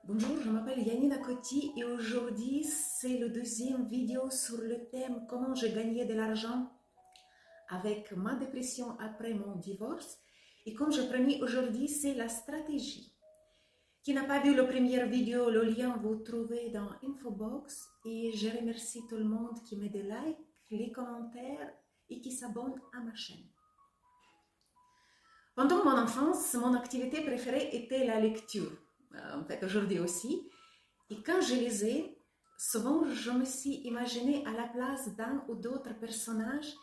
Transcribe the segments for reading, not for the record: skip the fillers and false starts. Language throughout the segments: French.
Bonjour, je m'appelle Yanina Coty et aujourd'hui c'est le deuxième vidéo sur le thème comment j'ai gagné de l'argent avec ma dépression après mon divorce. Et comme je promis aujourd'hui, c'est la stratégie. Qui n'a pas vu la première vidéo, le lien vous trouvez dans Infobox. Et je remercie tout le monde qui met des likes, les commentaires et qui s'abonne à ma chaîne. Pendant mon enfance, mon activité préférée était la lecture. En fait, aujourd'hui aussi. Et quand je lisais, souvent je me suis imaginée à la place d'un ou d'autres personnages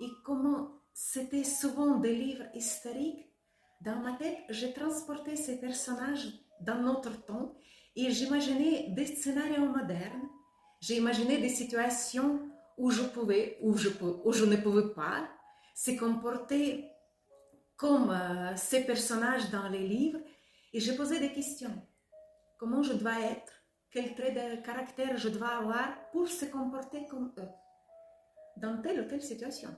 et comment c'était souvent des livres historiques. Dans ma tête, j'ai transporté ces personnages dans notre temps et j'imaginais des scénarios modernes. J'ai imaginé des situations où je pouvais, où je ne pouvais pas se comporter comme ces personnages dans les livres et je posais des questions. Comment je dois être? Quel trait de caractère je dois avoir pour se comporter comme eux dans telle ou telle situation?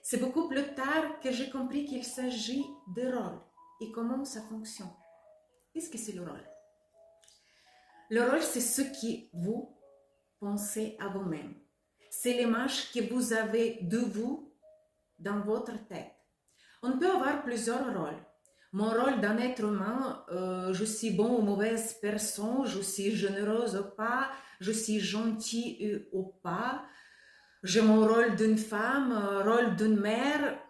C'est beaucoup plus tard que j'ai compris qu'il s'agit de rôle et comment ça fonctionne. Qu'est-ce que c'est le rôle? Le rôle, c'est ce que vous pensez à vous-même. C'est l'image que vous avez de vous dans votre tête. On peut avoir plusieurs rôles. Mon rôle d'un être humain, je suis bon ou mauvaise personne, je suis généreuse ou pas, je suis gentille ou pas. J'ai mon rôle d'une femme, rôle d'une mère,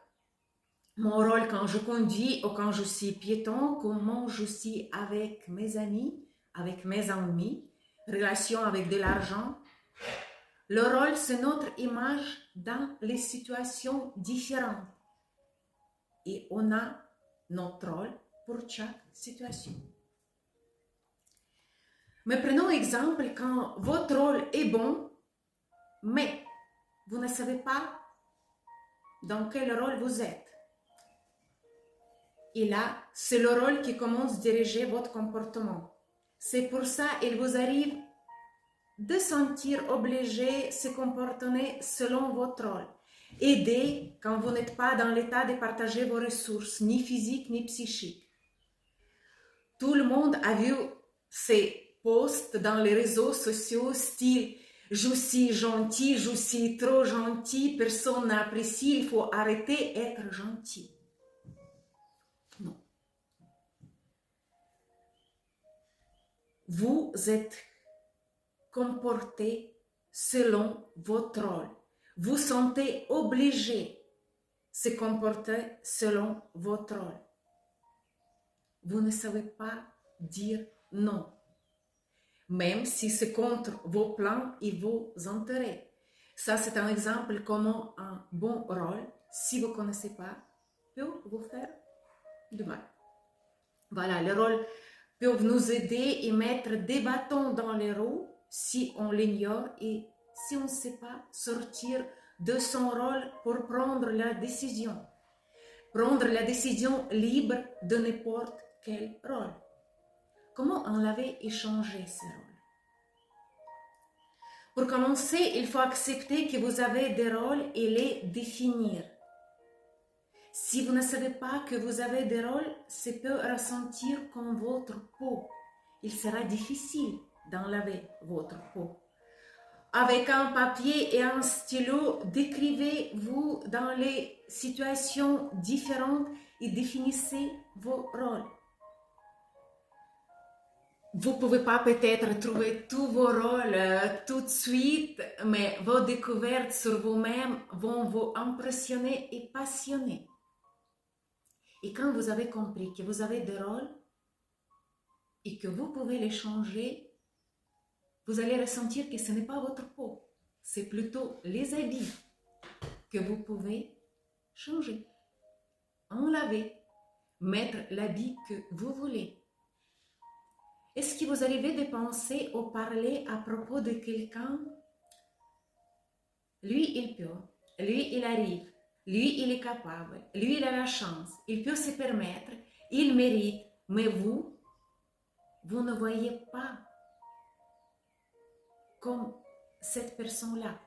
mon rôle quand je conduis ou quand je suis piéton, comment je suis avec mes amis, avec mes ennemis, relation avec de l'argent. Le rôle, c'est notre image dans les situations différentes. Et on a notre rôle pour chaque situation. Mais prenons exemple quand votre rôle est bon, mais vous ne savez pas dans quel rôle vous êtes. Et là, c'est le rôle qui commence à diriger votre comportement. C'est pour ça qu'il vous arrive de sentir obligé de se comporter selon votre rôle. Aider quand vous n'êtes pas dans l'état de partager vos ressources, ni physiques ni psychiques. Tout le monde a vu ces posts dans les réseaux sociaux, style « je suis gentil, je suis trop gentil, personne n'apprécie, il faut arrêter d'être gentil ». Non. Vous êtes comporté selon votre rôle. Vous sentez obligé de se comporter selon votre rôle. Vous ne savez pas dire non, même si c'est contre vos plans et vos intérêts. Ça, c'est un exemple comment un bon rôle, si vous ne connaissez pas, peut vous faire du mal. Voilà, les rôles peuvent nous aider et mettre des bâtons dans les roues si on l'ignore et si on ne sait pas sortir de son rôle pour prendre la décision. Prendre la décision libre de n'importe quel rôle. Comment enlever et changer ce rôle? Pour commencer, il faut accepter que vous avez des rôles et les définir. Si vous ne savez pas que vous avez des rôles, ça peut ressentir comme votre peau. Il sera difficile d'enlever votre peau. Avec un papier et un stylo, décrivez-vous dans les situations différentes et définissez vos rôles. Vous ne pouvez pas peut-être trouver tous vos rôles tout de suite, mais vos découvertes sur vous-même vont vous impressionner et passionner. Et quand vous avez compris que vous avez des rôles et que vous pouvez les changer, vous allez ressentir que ce n'est pas votre peau, c'est plutôt les habits que vous pouvez changer, enlever, mettre l'habit que vous voulez. Est-ce que vous arrivez de penser ou parler à propos de quelqu'un? Lui, il peut, lui, il arrive, lui, il est capable, lui, il a la chance, il peut se permettre, il mérite, mais vous ne voyez pas comme cette personne-là.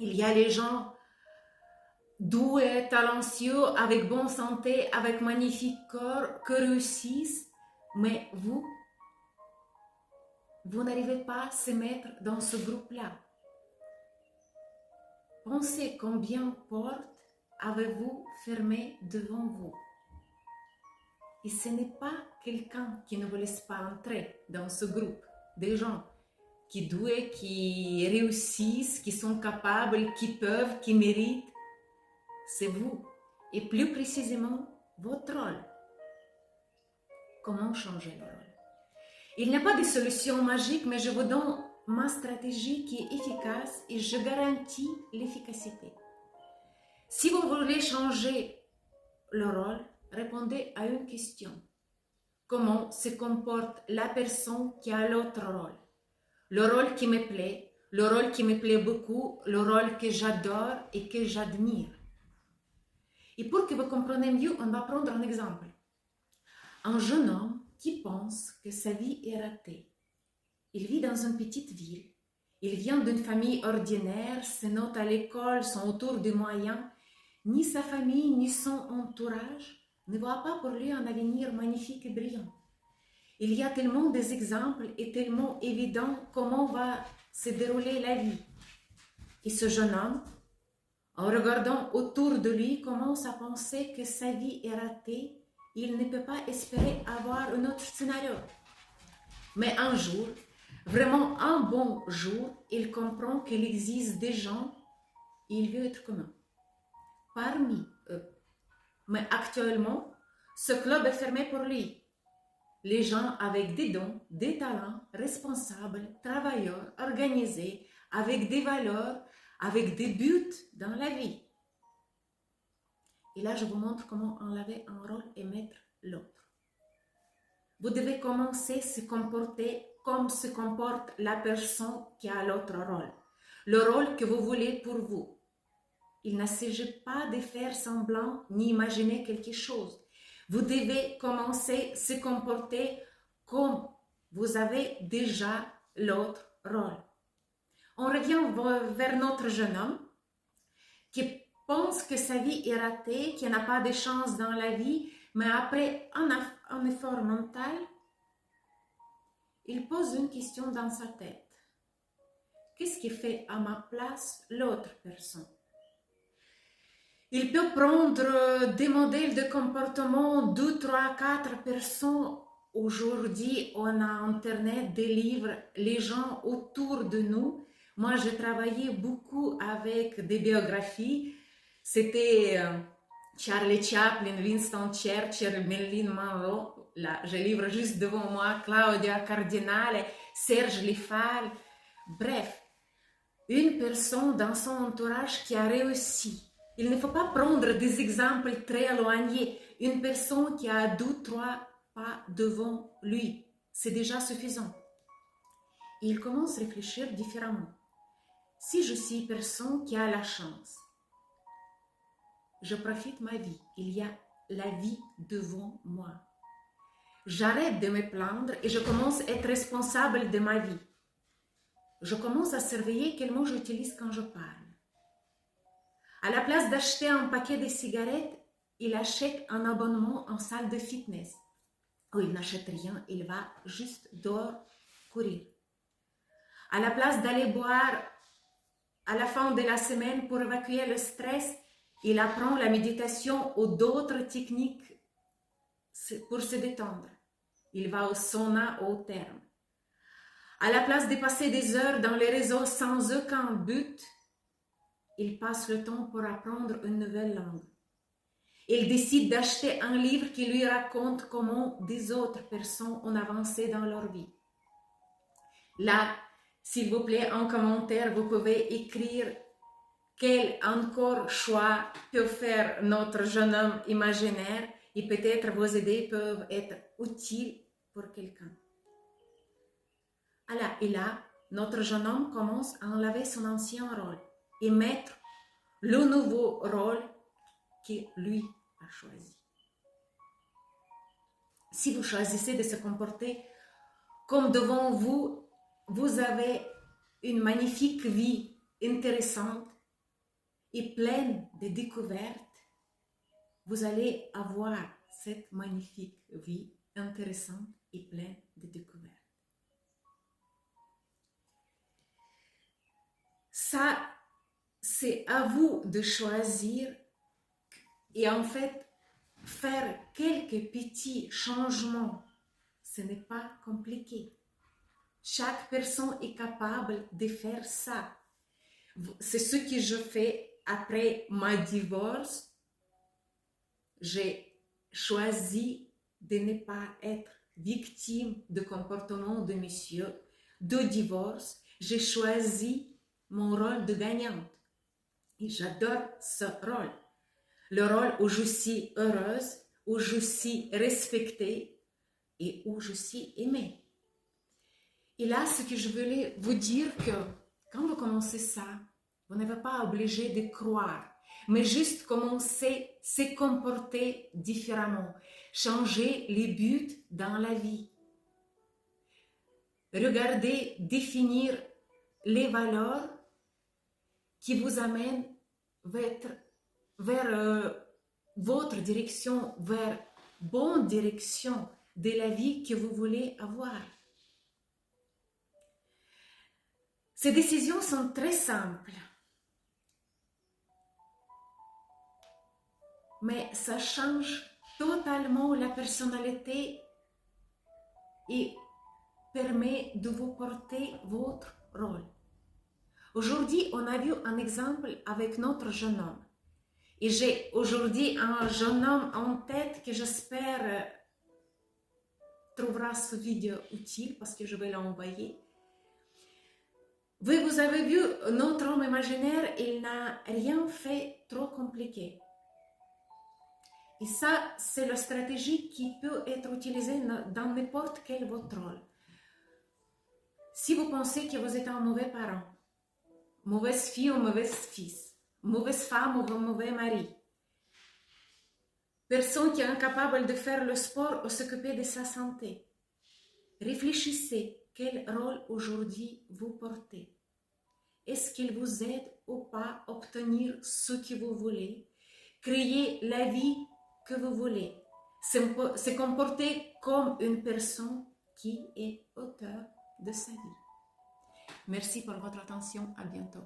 Il y a les gens doués, talentueux, avec bonne santé, avec magnifique corps, qui réussissent, mais vous vous n'arrivez pas à se mettre dans ce groupe-là. Pensez combien de portes avez-vous fermées devant vous. Et ce n'est pas quelqu'un qui ne vous laisse pas entrer dans ce groupe. Des gens qui doués, qui réussissent, qui sont capables, qui peuvent, qui méritent. C'est vous. Et plus précisément, votre rôle. Comment changer le rôle? Il n'y a pas de solution magique, mais je vous donne ma stratégie qui est efficace et je garantis l'efficacité. Si vous voulez changer le rôle, répondez à une question. Comment se comporte la personne qui a l'autre rôle? Le rôle qui me plaît, le rôle qui me plaît beaucoup, le rôle que j'adore et que j'admire. Et pour que vous compreniez mieux, on va prendre un exemple. Un jeune homme qui pense que sa vie est ratée. Il vit dans une petite ville. Il vient d'une famille ordinaire, ses notes à l'école sont autour des moyens. Ni sa famille, ni son entourage ne voient pas pour lui un avenir magnifique et brillant. Il y a tellement d'exemples et tellement évident comment va se dérouler la vie. Et ce jeune homme, en regardant autour de lui, commence à penser que sa vie est ratée. Il ne peut pas espérer avoir un autre scénario. Mais un jour, vraiment un bon jour, il comprend qu'il existe des gens et il veut être comme eux. Parmi eux. Mais actuellement, ce club est fermé pour lui. Les gens avec des dons, des talents, responsables, travailleurs, organisés, avec des valeurs, avec des buts dans la vie. Et là, je vous montre comment enlever un rôle et mettre l'autre. Vous devez commencer à se comporter comme se comporte la personne qui a l'autre rôle. Le rôle que vous voulez pour vous. Il ne s'agit pas de faire semblant ni imaginer quelque chose. Vous devez commencer à se comporter comme vous avez déjà l'autre rôle. On revient vers notre jeune homme qui pense que sa vie est ratée, qu'il n'a pas de chance dans la vie, mais après un effort mental, il pose une question dans sa tête. Qu'est-ce qui fait à ma place l'autre personne? Il peut prendre des modèles de comportement, 2, 3, 4 personnes. Aujourd'hui, on a Internet, des livres, les gens autour de nous. Moi, j'ai travaillé beaucoup avec des biographies. C'était Charlie Chaplin, Winston Churchill, Marilyn Monroe. Là, je livre juste devant moi, Claudia Cardinale, Serge Lifal. Bref, une personne dans son entourage qui a réussi. Il ne faut pas prendre des exemples très éloignés. Une personne qui a 2, 3 pas devant lui, c'est déjà suffisant. Et il commence à réfléchir différemment. Si je suis une personne qui a la chance, je profite de ma vie. Il y a la vie devant moi. J'arrête de me plaindre et je commence à être responsable de ma vie. Je commence à surveiller quels mots j'utilise quand je parle. À la place d'acheter un paquet de cigarettes, il achète un abonnement en salle de fitness. Ou il n'achète rien, il va juste dehors courir. À la place d'aller boire à la fin de la semaine pour évacuer le stress, il apprend la méditation ou d'autres techniques pour se détendre. Il va au sauna ou au therme. À la place de passer des heures dans les réseaux sans aucun but, il passe le temps pour apprendre une nouvelle langue. Il décide d'acheter un livre qui lui raconte comment des autres personnes ont avancé dans leur vie. Là, s'il vous plaît, en commentaire, vous pouvez écrire quel encore choix peut faire notre jeune homme imaginaire et peut-être vos idées peuvent être utiles pour quelqu'un. Alors, et là, notre jeune homme commence à enlever son ancien rôle et mettre le nouveau rôle que lui a choisi. Si vous choisissez de se comporter comme devant vous, vous avez une magnifique vie intéressante et pleine de découvertes. Vous allez avoir cette magnifique vie intéressante et pleine de découvertes. c'est à vous de choisir et en fait faire quelques petits changements. Ce n'est pas compliqué. Chaque personne est capable de faire ça. C'est ce que je fais après ma divorce. J'ai choisi de ne pas être victime de comportement de monsieur, de divorce. J'ai choisi mon rôle de gagnante. Et j'adore ce rôle. Le rôle où je suis heureuse, où je suis respectée et où je suis aimée. Et là, ce que je voulais vous dire que quand vous commencez ça, vous n'êtes pas obligé de croire, mais juste commencer à se comporter différemment, changer les buts dans la vie. Regardez, définir les valeurs qui vous amènent vers votre direction, vers bonne direction de la vie que vous voulez avoir. Ces décisions sont très simples, mais ça change totalement la personnalité et permet de vous porter votre rôle. Aujourd'hui, on a vu un exemple avec notre jeune homme. Et j'ai aujourd'hui un jeune homme en tête que j'espère trouvera ce vidéo utile parce que je vais l'envoyer. Vous avez vu, notre homme imaginaire, il n'a rien fait trop compliqué. Et ça, c'est la stratégie qui peut être utilisée dans n'importe quel votre rôle. Si vous pensez que vous êtes un mauvais parent, mauvaise fille ou mauvais fils, mauvaise femme ou mauvais mari, personne qui est incapable de faire le sport ou s'occuper de sa santé, réfléchissez quel rôle aujourd'hui vous portez. Est-ce qu'il vous aide ou pas à obtenir ce que vous voulez, créer la vie que vous voulez, se comporter comme une personne qui est auteur de sa vie. Merci pour votre attention, à bientôt.